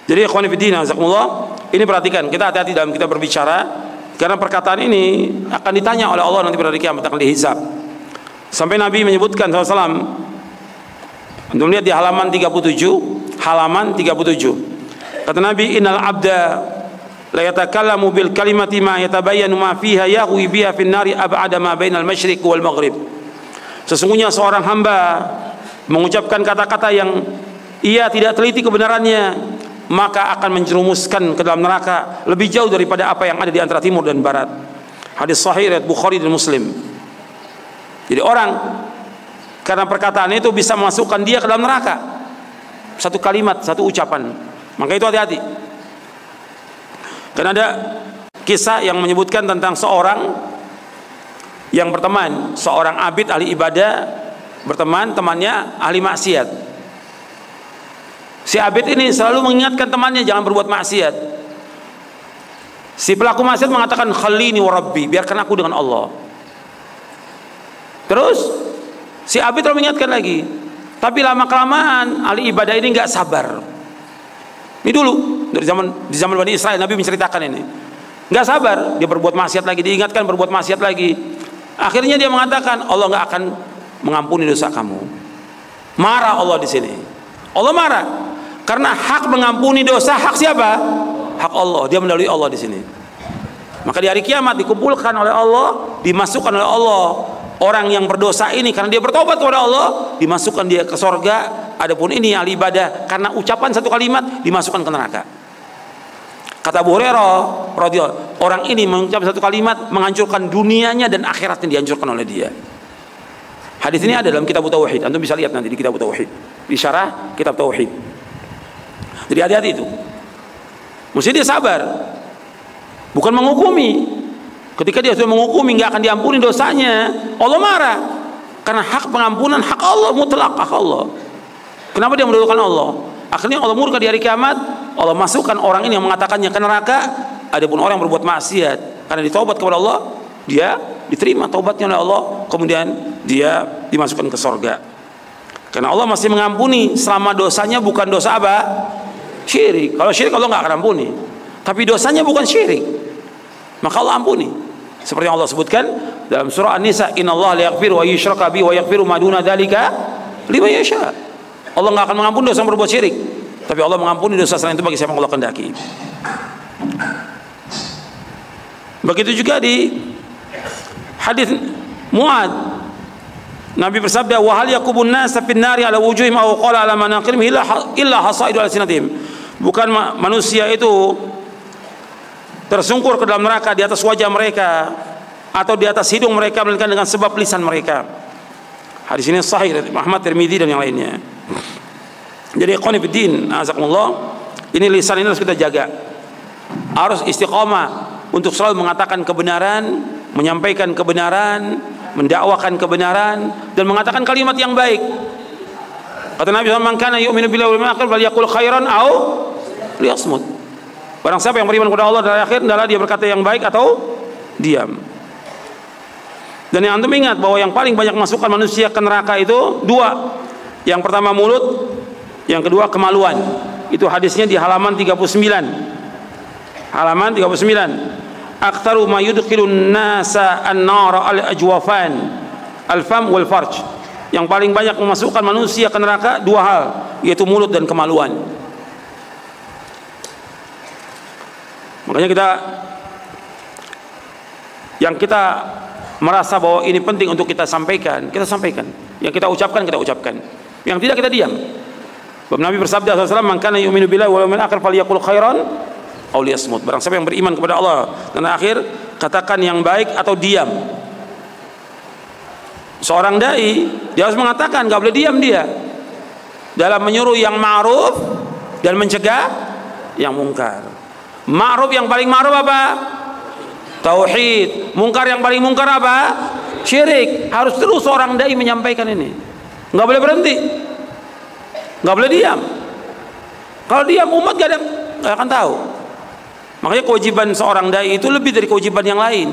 Jadi ikhwan fillah, jazakumullah, ini perhatikan, kita hati-hati dalam kita berbicara, karena perkataan ini akan ditanya oleh Allah nanti pada hari kiamat, akan dihisab. Sampai Nabi menyebutkan SAW, untuk melihat di halaman 37, kata Nabi, innal abda la yatakallamu bil kalimati ma yatabayyanu ma fiha yahwi biha fin nari ab'ada ma bainal masyriq wal maghrib. Sesungguhnya seorang hamba mengucapkan kata-kata yang ia tidak teliti kebenarannya, maka akan menjerumuskan ke dalam neraka lebih jauh daripada apa yang ada di antara timur dan barat. Hadis sahih riwayat Bukhari dan Muslim. Jadi orang karena perkataan itu bisa memasukkan dia ke dalam neraka. Satu kalimat, satu ucapan. Maka itu hati-hati. Karena ada kisah yang menyebutkan tentang seorang yang berteman, seorang abid ahli ibadah berteman, temannya ahli maksiat. Si abid ini selalu mengingatkan temannya jangan berbuat maksiat. Si pelaku maksiat mengatakan khalini wa rabbi, biarkan aku dengan Allah. Terus si abid terus mengingatkan lagi. Tapi lama-kelamaan ahli ibadah ini nggak sabar. Ini dulu di zaman Bani Israel Nabi menceritakan ini. Nggak sabar, dia berbuat maksiat lagi, diingatkan berbuat maksiat lagi. Akhirnya dia mengatakan Allah nggak akan mengampuni dosa kamu. Marah Allah di sini. Allah marah karena hak mengampuni dosa hak siapa? Hak Allah. Dia mendahului Allah di sini. Maka di hari kiamat dikumpulkan oleh Allah, dimasukkan oleh Allah orang yang berdosa ini karena dia bertobat kepada Allah, dimasukkan dia ke sorga. Adapun ini ahli ibadah karena ucapan satu kalimat dimasukkan ke neraka. Kata Abu Hurairah radhiyallahu, orang ini mengucap satu kalimat menghancurkan dunianya dan akhiratnya dihancurkan oleh dia. Hadis ini ada dalam kitab Tauhid. Antum bisa lihat nanti di kitab Tauhid, di syarah kitab Tauhid. Jadi hati-hati itu. Mesti dia sabar. Bukan menghukumi. Ketika dia sudah menghukumi nggak akan diampuni dosanya, Allah marah. Karena hak pengampunan hak Allah mutlak, hak Allah. Kenapa dia mendahulukan Allah? Akhirnya Allah murka di hari kiamat. Allah masukkan orang ini yang mengatakannya ke neraka. Adapun orang yang berbuat maksiat karena ditaubat kepada Allah, dia diterima taubatnya oleh Allah, kemudian dia dimasukkan ke sorga. Karena Allah masih mengampuni selama dosanya bukan dosa apa? Syirik. Kalau syirik Allah nggak akan ampuni. Tapi dosanya bukan syirik, maka Allah ampuni. Seperti yang Allah sebutkan dalam surah An-Nisa, innallaha la yaghfiru wa yushraka bihi wa yaghfiru ma duna dzalika liman yasha. Allah nggak akan mengampuni dosa yang berbuat syirik, tapi Allah mengampuni dosa selain itu bagi siapa yang Allah kehendaki. Begitu juga di hadis Muad, Nabi bersabda, wa hal yakubun nas fin nari ala wujuhim aw qala ala manaqirihim illa hasaidu alsinatihim. Bukan manusia itu tersungkur ke dalam neraka di atas wajah mereka atau di atas hidung mereka, melainkan dengan sebab lisan mereka. Hadis ini sahih dari Muhammad, Tirmidzi dan yang lainnya. Jadi ikhwan fillah, azakumullah, ini lisan ini harus kita jaga. Harus istiqamah untuk selalu mengatakan kebenaran, menyampaikan kebenaran, mendakwakan kebenaran dan mengatakan kalimat yang baik. Kata Nabi SAW, "Man kana yu'minu billahi wal yawmil akhir falyaqul khairan aw liyasmut." Barang siapa yang beriman kepada Allah dan hari akhir, hendaklah dia berkata yang baik atau diam. Dan yang antum ingat bahwa yang paling banyak masukkan manusia ke neraka itu dua. Yang pertama mulut, yang kedua kemaluan. Itu hadisnya di halaman 39. Halaman 39. Aktsaru ma yudkhilun nasa an-nara al-ajwafan, al-fam wal farj. Yang paling banyak memasukkan manusia ke neraka dua hal, yaitu mulut dan kemaluan. Makanya kita merasa bahwa ini penting untuk kita sampaikan, kita sampaikan. Yang kita ucapkan, kita ucapkan. Yang tidak, kita diam. Sebab Nabi bersabda SAW, "Man kana yu'minu billahi wal yawmil akhir falyaqul khairan aw liyasmut." Barang siapa yang beriman kepada Allah dan akhir, katakan yang baik atau diam. Seorang dai, dia harus mengatakan, enggak boleh diam dia. Dalam menyuruh yang ma'ruf dan mencegah yang mungkar. Ma'ruf yang paling ma'ruf apa? Tauhid. Mungkar yang paling mungkar apa? Syirik. Harus terus seorang dai menyampaikan ini. Enggak boleh berhenti. Enggak boleh diam. Kalau diam umat gak akan tahu. Makanya kewajiban seorang dai itu lebih dari kewajiban yang lain.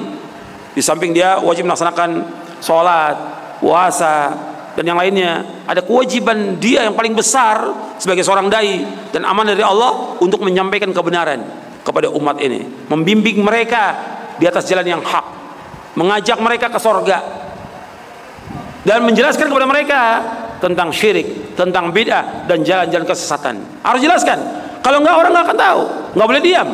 Di samping dia wajib melaksanakan sholat, puasa, dan yang lainnya. Ada kewajiban dia yang paling besar sebagai seorang dai dan amanah dari Allah untuk menyampaikan kebenaran kepada umat ini, membimbing mereka di atas jalan yang hak, mengajak mereka ke sorga, dan menjelaskan kepada mereka tentang syirik, tentang bid'ah, dan jalan-jalan kesesatan. Harus jelaskan. Kalau enggak, orang enggak akan tahu. Enggak boleh diam.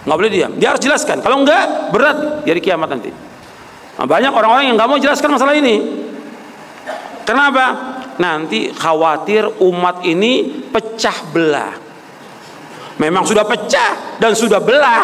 Enggak boleh diam. Dia harus jelaskan. Kalau enggak, berat di hari kiamat nanti. Nah, banyak orang-orang yang enggak mau jelaskan masalah ini. Kenapa? Nanti khawatir umat ini pecah belah. Memang sudah pecah dan sudah belah.